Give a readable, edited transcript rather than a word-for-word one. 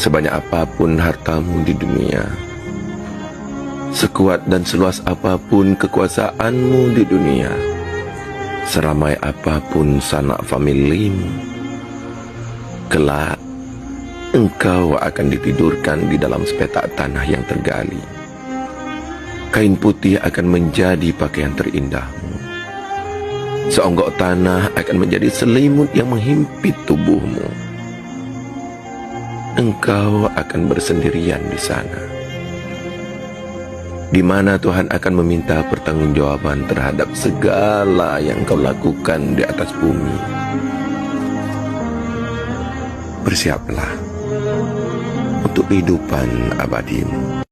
Sebanyak apapun hartamu di dunia, sekuat dan seluas apapun kekuasaanmu di dunia, seramai apapun sanak familimu, kelak engkau akan ditidurkan di dalam sepetak tanah yang tergali. Kain putih akan menjadi pakaian terindahmu. Seonggok tanah akan menjadi selimut yang menghimpit tubuhmu. Engkau akan bersendirian di sana, di mana Tuhan akan meminta pertanggungjawaban terhadap segala yang kau lakukan di atas bumi. Bersiaplah untuk kehidupan abadimu.